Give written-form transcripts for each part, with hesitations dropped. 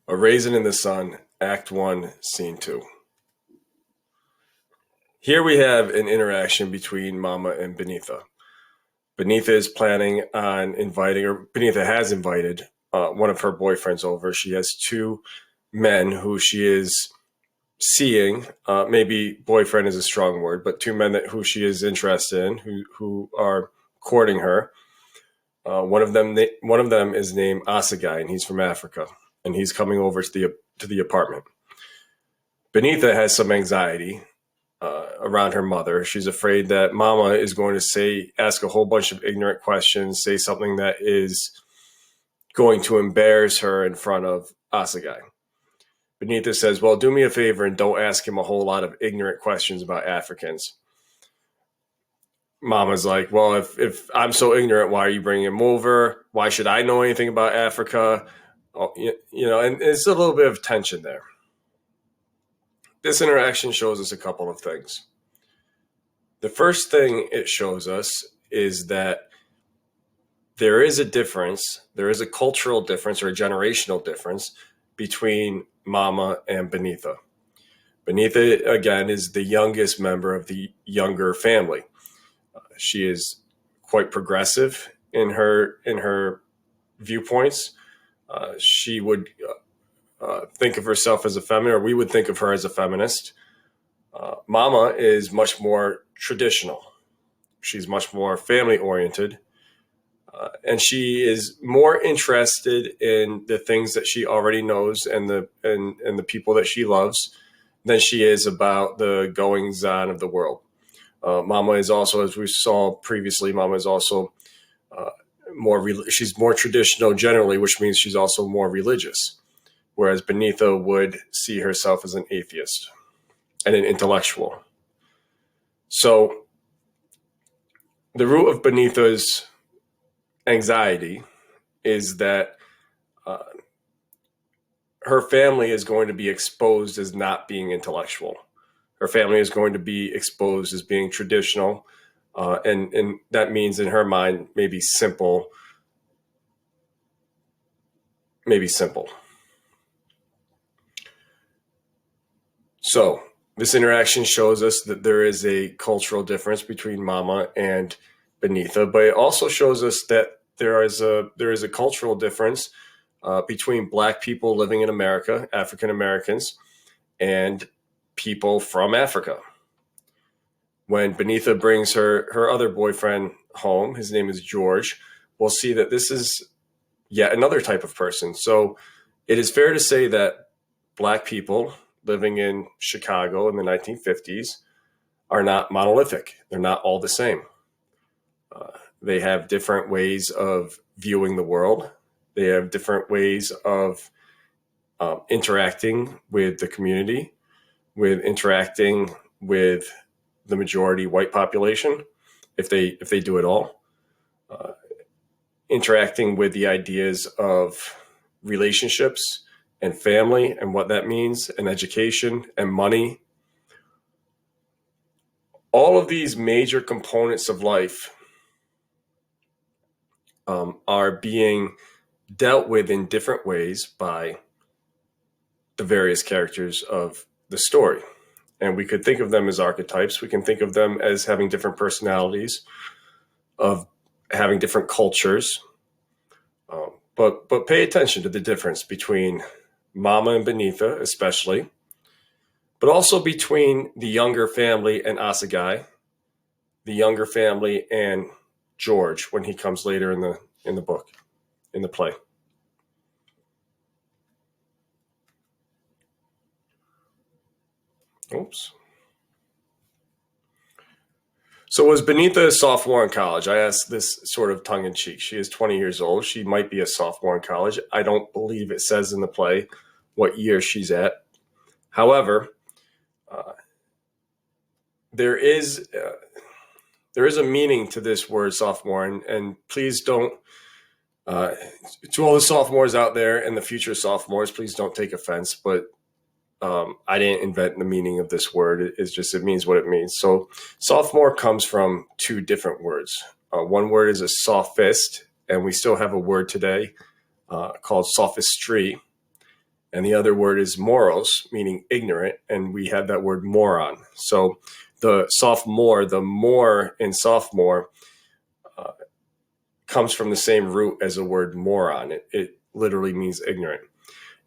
A Raisin in the Sun, Act 1, Scene 2. Here we have an interaction between Mama and Benita. Benita is planning on inviting, or Benita has invited one of her boyfriends over. She has two men who she is seeing. Maybe boyfriend is a strong word, but two men who she is interested in, who are courting her. One of them is named Asagai, and he's from Africa, and he's coming over to the apartment. Benita has some anxiety around her mother. She's afraid that Mama is going to ask a whole bunch of ignorant questions, say something that is going to embarrass her in front of Asagai. Benita says, well, do me a favor and don't ask him a whole lot of ignorant questions about Africans. Mama's like, well, if I'm so ignorant, why are you bringing him over? Why should I know anything about Africa? Oh, and it's a little bit of tension there. This interaction shows us a couple of things. The first thing it shows us is that there is a difference, there is a cultural difference or a generational difference between Mama and Benita. Benita, again, is the youngest member of the younger family. She is quite progressive in her viewpoints. She would think of herself as a feminist, or we would think of her as a feminist. Mama is much more traditional. She's much more family oriented. And she is more interested in the things that she already knows and the people that she loves than she is about the goings on of the world. Mama is also, as we saw previously, Mama is also she's more traditional generally, which means she's also more religious, whereas Benita would see herself as an atheist and an intellectual. So the root of Benita's anxiety is that her family is going to be exposed as not being intellectual. Her family is going to be exposed as being traditional, and that means in her mind maybe simple. So this interaction shows us that there is a cultural difference between Mama and Benita, but it also shows us that there is a cultural difference between Black people living in America, African Americans, and people from Africa. When Benita brings her other boyfriend home, his name is George, we'll see that this is yet another type of person. So it is fair to say that Black people living in Chicago in the 1950s are not monolithic. They're not all the same. They have different ways of viewing the world. They have different ways of interacting with the community, with interacting with the majority white population, if they do it all, interacting with the ideas of relationships and family and what that means, and education and money. All of these major components of life are being dealt with in different ways by the various characters of the story. And we could think of them as archetypes. We can think of them as having different personalities, of having different cultures. But pay attention to the difference between Mama and Benita, especially, but also between the younger family and Asagai, the younger family and George when he comes later in the book, in the play. Oops. So was Benita a sophomore in college? I asked this sort of tongue-in-cheek. She is 20 years old. She might be a sophomore in college. I don't believe it says in the play what year she's at. However, there is a meaning to this word sophomore, and please don't, to all the sophomores out there and the future sophomores, please don't take offense, but I didn't invent the meaning of this word. It means what it means. So sophomore comes from two different words. One word is a sophist, and we still have a word today called sophistry. And the other word is moros, meaning ignorant, and we have that word moron. So the sophomore, the more in sophomore, comes from the same root as the word moron. It literally means ignorant.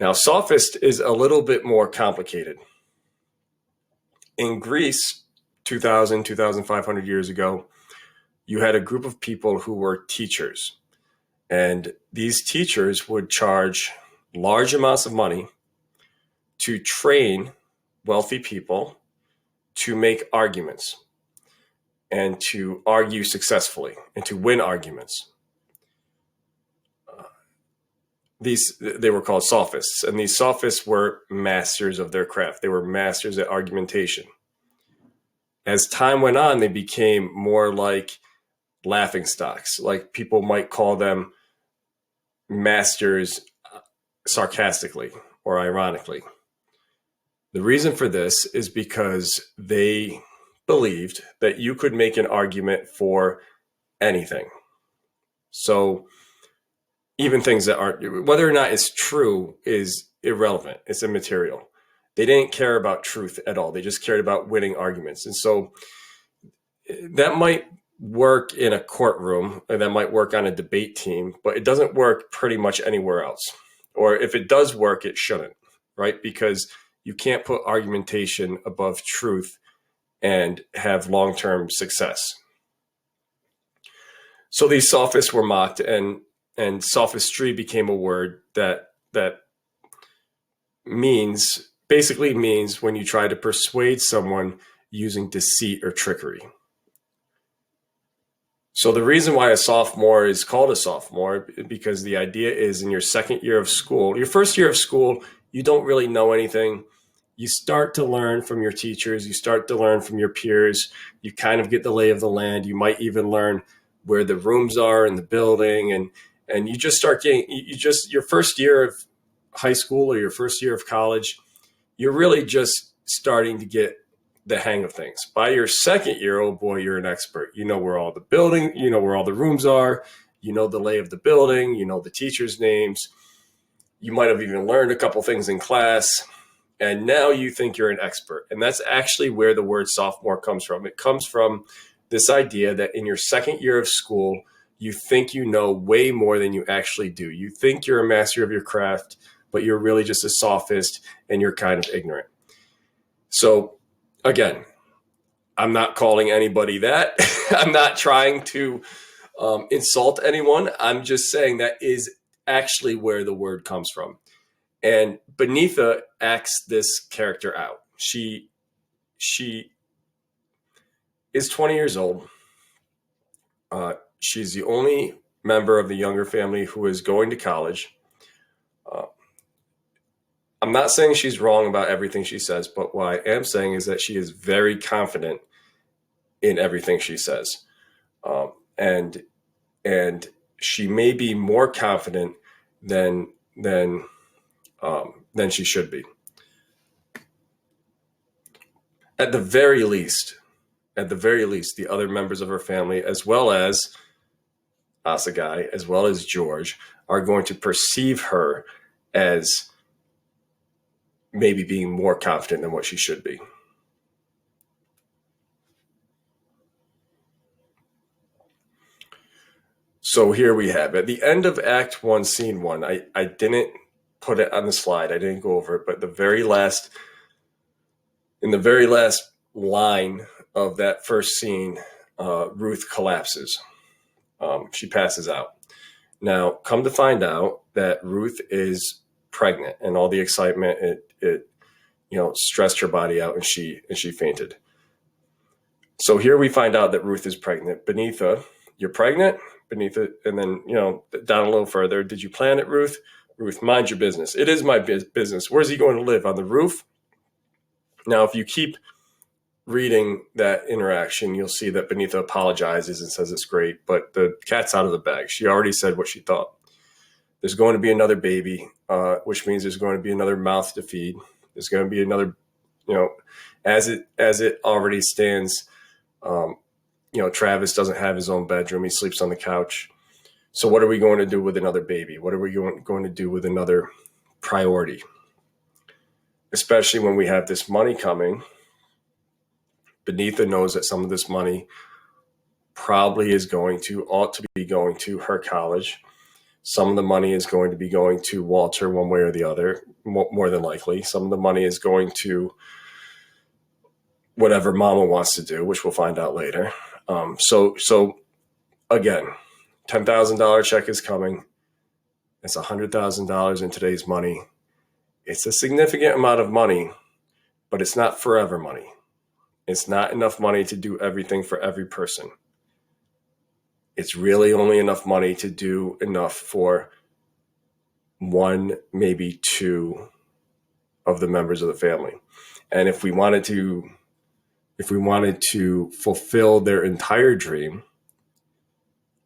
Now, sophist is a little bit more complicated. In Greece, 2,500 years ago, you had a group of people who were teachers. And these teachers would charge large amounts of money to train wealthy people to make arguments and to argue successfully and to win arguments. They were called sophists, and these sophists were masters of their craft. They were masters at argumentation. As time went on, they became more like laughingstocks. Like people might call them masters sarcastically or ironically. The reason for this is because they believed that you could make an argument for anything. So even things that aren't, whether or not it's true is irrelevant. It's immaterial. They didn't care about truth at all. They just cared about winning arguments. And so that might work in a courtroom, and that might work on a debate team, but it doesn't work pretty much anywhere else. Or if it does work, it shouldn't, right? Because you can't put argumentation above truth and have long-term success. So these sophists were mocked, and sophistry became a word that basically means when you try to persuade someone using deceit or trickery. So the reason why a sophomore is called a sophomore, because the idea is in your second year of school, your first year of school, you don't really know anything. You start to learn from your teachers. You start to learn from your peers. You kind of get the lay of the land. You might even learn where the rooms are in the building, and you just start getting, your first year of high school or your first year of college, you're really just starting to get the hang of things. By your second year, oh boy, you're an expert. You know where all the building, you know where all the rooms are, you know the lay of the building, you know the teachers' names. You might have even learned a couple things in class, and now you think you're an expert. And that's actually where the word sophomore comes from. It comes from this idea that in your second year of school, you think you know way more than you actually do. You think you're a master of your craft, but you're really just a sophist and you're kind of ignorant. So again, I'm not calling anybody that. I'm not trying to insult anyone. I'm just saying that is actually where the word comes from. And Beneatha acts this character out. She is 20 years old. She's the only member of the younger family who is going to college. I'm not saying she's wrong about everything she says, but what I am saying is that she is very confident in everything she says. And she may be more confident than she should be. At the very least, the other members of her family, as well as Asagai, as well as George, are going to perceive her as maybe being more confident than what she should be. So here we have, at the end of Act 1, Scene 1, I didn't put it on the slide, I didn't go over it, but in the very last line of that first scene, Ruth collapses. She passes out. Now, come to find out that Ruth is pregnant, and all the excitement, it stressed her body out, and she fainted. So here we find out that Ruth is pregnant. Beneatha, you're pregnant? Beneatha, and then, down a little further, did you plan it, Ruth? Ruth, mind your business. It is my business. Where's he going to live? On the roof? Now, if you keep reading that interaction, you'll see that Beneatha apologizes and says it's great, but the cat's out of the bag. She already said what she thought. There's going to be another baby, which means there's going to be another mouth to feed. There's going to be another, as it already stands, Travis doesn't have his own bedroom. He sleeps on the couch. So what are we going to do with another baby? What are we going to do with another priority? especially when we have this money coming. Benita knows that some of this money probably ought to be going to her college. Some of the money is going to be going to Walter one way or the other, more than likely. Some of the money is going to whatever Mama wants to do, which we'll find out later. So again, $10,000 check is coming. It's $100,000 in today's money. It's a significant amount of money, but it's not forever money. It's not enough money to do everything for every person. It's really only enough money to do enough for one, maybe two of the members of the family. And if we wanted to fulfill their entire dream,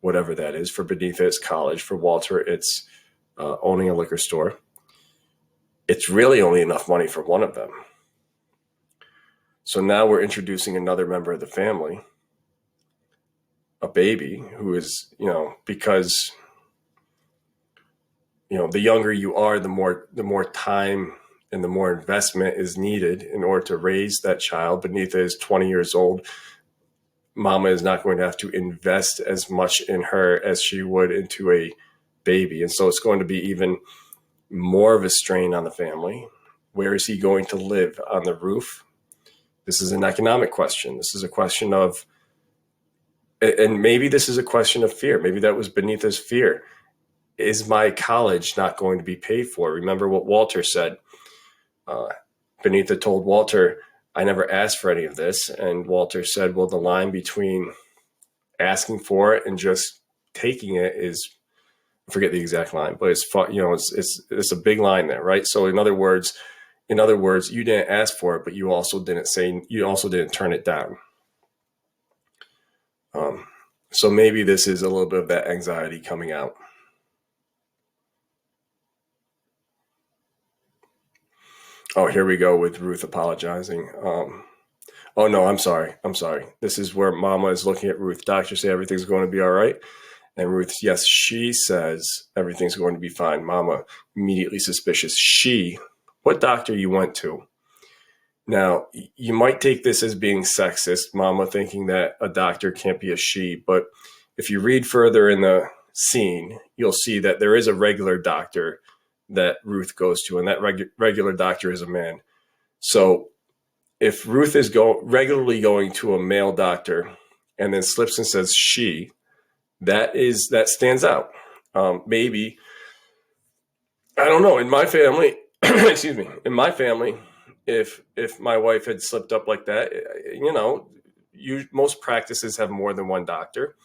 whatever that is, for Benita it's college, for Walter it's owning a liquor store, it's really only enough money for one of them. So now we're introducing another member of the family, a baby who is, because, the younger you are, the more time and the more investment is needed in order to raise that child. Benita is 20 years old. Mama is not going to have to invest as much in her as she would into a baby. And so it's going to be even more of a strain on the family. Where is he going to live? On the roof? This is an economic question. This is a question of, and maybe this is a question of fear. Maybe that was Benita's fear. Is my college not going to be paid for? Remember what Walter said. Benita told Walter, I never asked for any of this. And Walter said, well, the line between asking for it and just taking it is, I forget the exact line, but it's a big line there, right? So in other words, you didn't ask for it, but you also didn't turn it down. So maybe this is a little bit of that anxiety coming out. Oh, here we go with Ruth apologizing. Oh no, I'm sorry. This is where Mama is looking at Ruth. Doctors say everything's going to be all right. And Ruth, yes, she says everything's going to be fine. Mama, immediately suspicious. What doctor you went to? Now, you might take this as being sexist, Mama thinking that a doctor can't be a she. But if you read further in the scene, you'll see that there is a regular doctor that Ruth goes to, and that regular doctor is a man. So if Ruth is regularly going to a male doctor and then slips and says she, that stands out. Maybe, I don't know, in my family, excuse me, if my wife had slipped up like that, most practices have more than one doctor.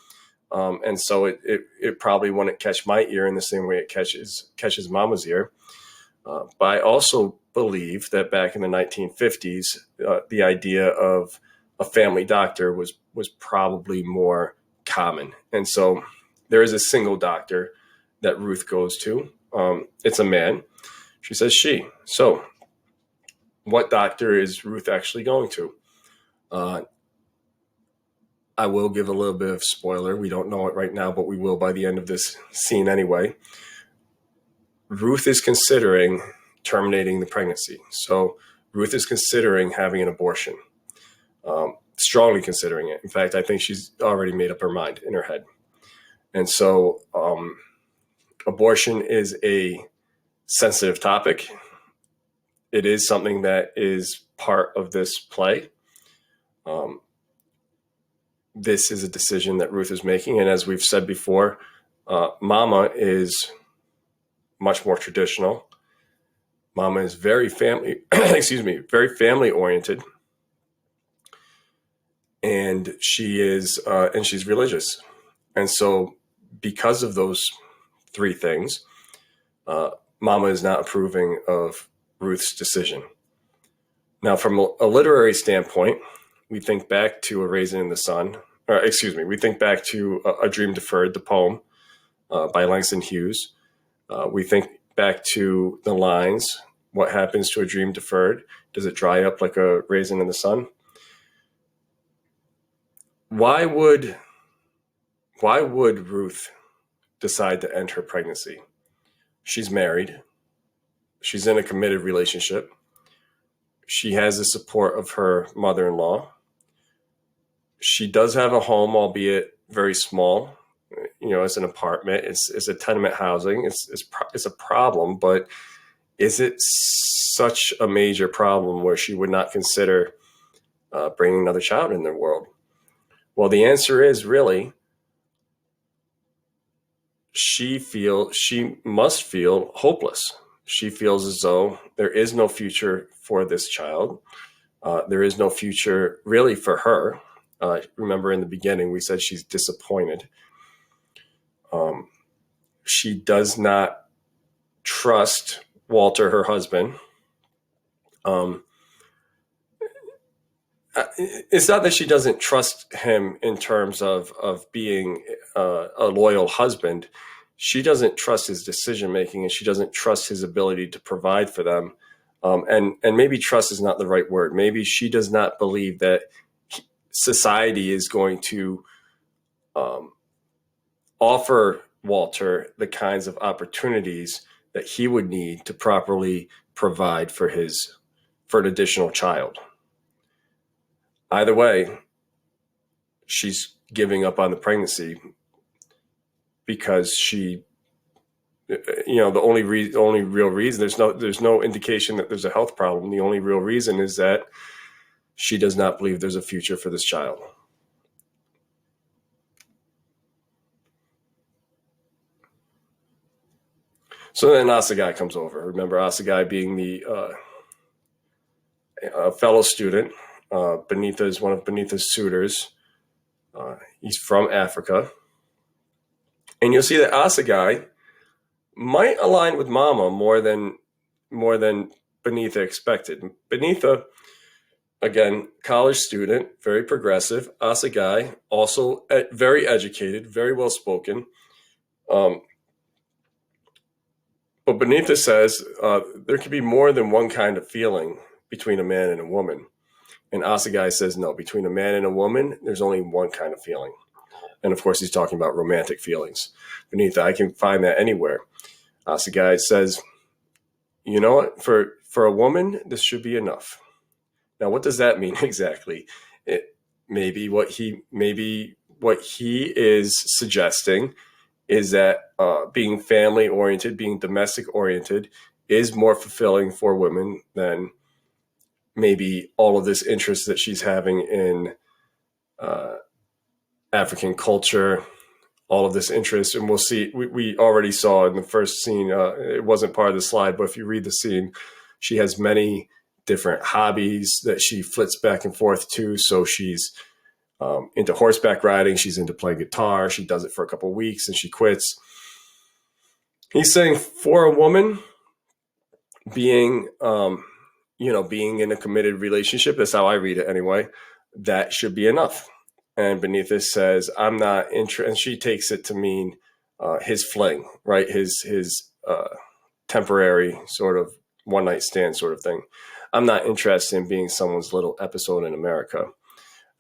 And so it probably wouldn't catch my ear in the same way it catches Mama's ear. But I also believe that back in the 1950s, the idea of a family doctor was probably more common. And so there is a single doctor that Ruth goes to. It's a man. She says she. So what doctor is Ruth actually going to? I will give a little bit of spoiler. We don't know it right now, but we will by the end of this scene anyway. Ruth is considering terminating the pregnancy. So Ruth is considering having an abortion, strongly considering it. In fact, I think she's already made up her mind in her head. And so abortion is a sensitive topic. It is something that is part of this play. This is a decision that Ruth is making. And as we've said before, Mama is much more traditional. Mama is very family oriented. And she's religious. And so because of those three things, Mama is not approving of Ruth's decision. Now, from a literary standpoint, we think back to A Raisin in the Sun, we think back to A Dream Deferred, the poem by Langston Hughes. We think back to the lines, what happens to a dream deferred? Does it dry up like a raisin in the sun? Why would Ruth decide to end her pregnancy? She's married. She's in a committed relationship. She has the support of her mother-in-law. She does have a home, albeit very small. It's an apartment. It's a tenement housing. It's a problem, but is it such a major problem where she would not consider bringing another child in the world? Well, the answer is really she must feel hopeless. She feels as though there is no future for this child. There is no future really for her. Remember in the beginning, we said she's disappointed. She does not trust Walter, her husband. It's not that she doesn't trust him in terms of being a loyal husband. She doesn't trust his decision making, and she doesn't trust his ability to provide for them. And maybe trust is not the right word. Maybe she does not believe that society is going to offer Walter the kinds of opportunities that he would need to properly provide for an additional child. Either way, she's giving up on the pregnancy because the only real reason, there's no indication that there's a health problem. The only real reason is that she does not believe there's a future for this child. So then Asagai comes over. Remember Asagai being the fellow student. Benitha is one of Benitha's suitors. He's from Africa. And you'll see that Asagai might align with Mama more than Benitha expected. Benitha, again, college student, very progressive. Asagai, also very educated, very well spoken. But Benitha says there could be more than one kind of feeling between a man and a woman. And Asagai says, no, between a man and a woman, there's only one kind of feeling. And of course, he's talking about romantic feelings. Benitha, I can find that anywhere. Asagai says, you know what? For a woman, this should be enough. Now, what does that mean exactly? Maybe what he is suggesting is that being family oriented, being domestic oriented, is more fulfilling for women than maybe all of this interest that she's having in African culture, all of this interest. And we'll see, we already saw in the first scene, it wasn't part of the slide, but if you read the scene, she has many different hobbies that she flits back and forth to. So she's into horseback riding. She's into playing guitar. She does it for a couple of weeks and she quits. He's saying for a woman being in a committed relationship, that's how I read it anyway, that should be enough. And Benitha says, I'm not interested. And she takes it to mean his fling, right? His temporary sort of one night stand sort of thing. I'm not interested in being someone's little episode in America.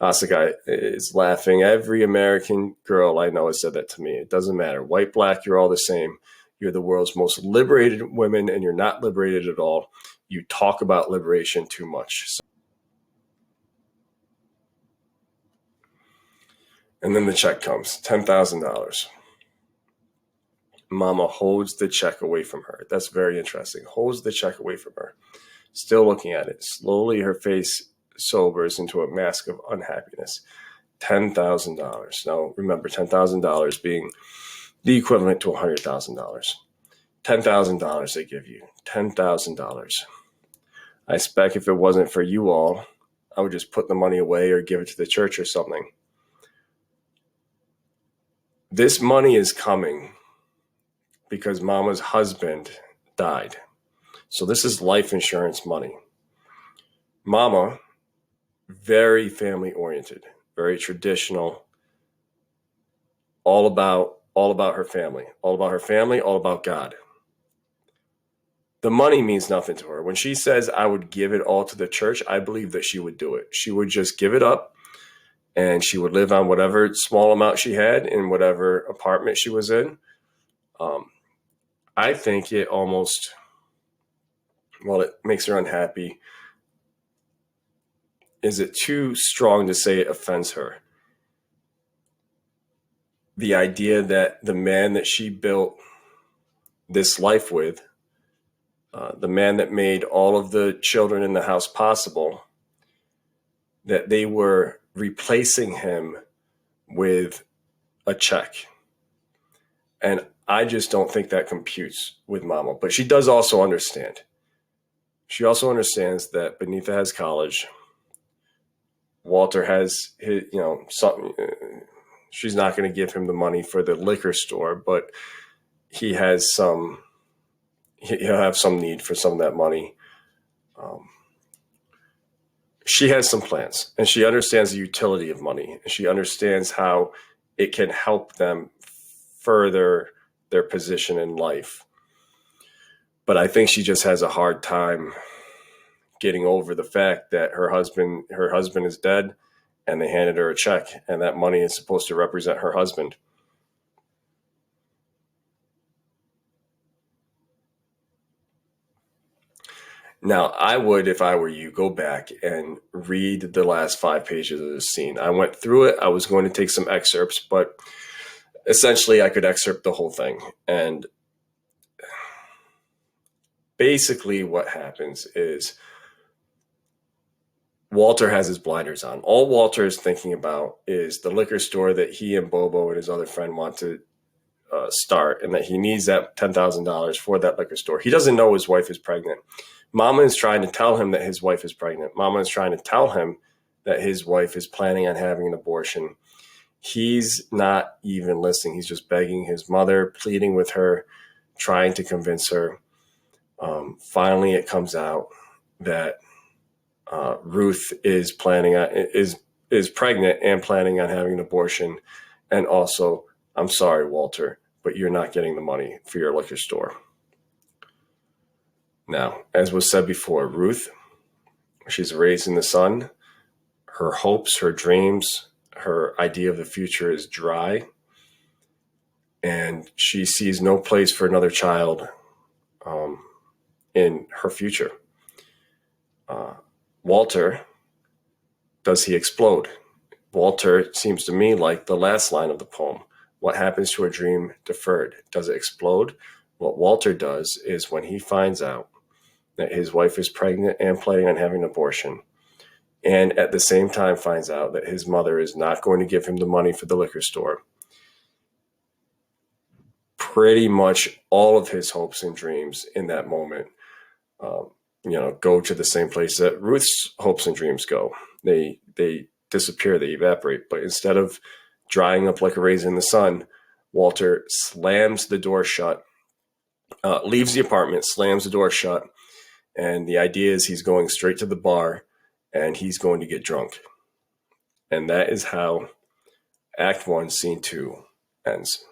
Asagai is laughing. Every American girl I know has said that to me. It doesn't matter. White, black, you're all the same. You're the world's most liberated women, and you're not liberated at all. You talk about liberation too much. And then the check comes, $10,000. Mama holds the check away from her. That's very interesting. Holds the check away from her. Still looking at it. Slowly her face sobers into a mask of unhappiness. $10,000. Now, remember, $10,000 being the equivalent to $100,000. $10,000 they give you. $10,000. I expect if it wasn't for you all, I would just put the money away or give it to the church or something. This money is coming because Mama's husband died. So this is life insurance money. Mama, very family oriented, very traditional, all about her family, all about God. The money means nothing to her. When she says, I would give it all to the church, I believe that she would do it. She would just give it up and she would live on whatever small amount she had in whatever apartment she was in. I think it makes her unhappy is it too strong to say it offends her? The idea that the man that she built this life with, the man that made all of the children in the house possible, that they were replacing him with a check. And I just don't think that computes with Mama. But she does also understand. She also understands that Benita has college. Walter has his, something. She's not going to give him the money for the liquor store, but he has some. He'll have some need for some of that money. She has some plans, and she understands the utility of money. And she understands how it can help them further their position in life. But I think she just has a hard time getting over the fact that her husband is dead, and they handed her a check, and that money is supposed to represent her husband. Now, I would, if I were you, go back and read the last 5 pages of this scene. I went through it. I was going to take some excerpts, but essentially I could excerpt the whole thing. And basically what happens is Walter has his blinders on. All Walter is thinking about is the liquor store that he and Bobo and his other friend want to start, and that he needs that $10,000 for that liquor store. He doesn't know his wife is pregnant. Mama is trying to tell him that his wife is pregnant. Mama is trying to tell him that his wife is planning on having an abortion. He's not even listening. He's just begging his mother, pleading with her, trying to convince her. Finally, it comes out that Ruth is pregnant and planning on having an abortion. And also, I'm sorry, Walter, but you're not getting the money for your liquor store. Now, as was said before, Ruth, she's raising the son. Her hopes, her dreams, her idea of the future is dry. And she sees no place for another child in her future. Walter, does he explode? Walter seems to me like the last line of the poem. What happens to a dream deferred? Does it explode? What Walter does is, when he finds out that his wife is pregnant and planning on having an abortion, and at the same time finds out that his mother is not going to give him the money for the liquor store, pretty much all of his hopes and dreams in that moment go to the same place that Ruth's hopes and dreams go. They disappear, they evaporate. But instead of drying up like a raisin in the sun, Walter slams the door shut, leaves the apartment, slams the door shut, and the idea is he's going straight to the bar and he's going to get drunk. And that is how Act 1, Scene 2 ends.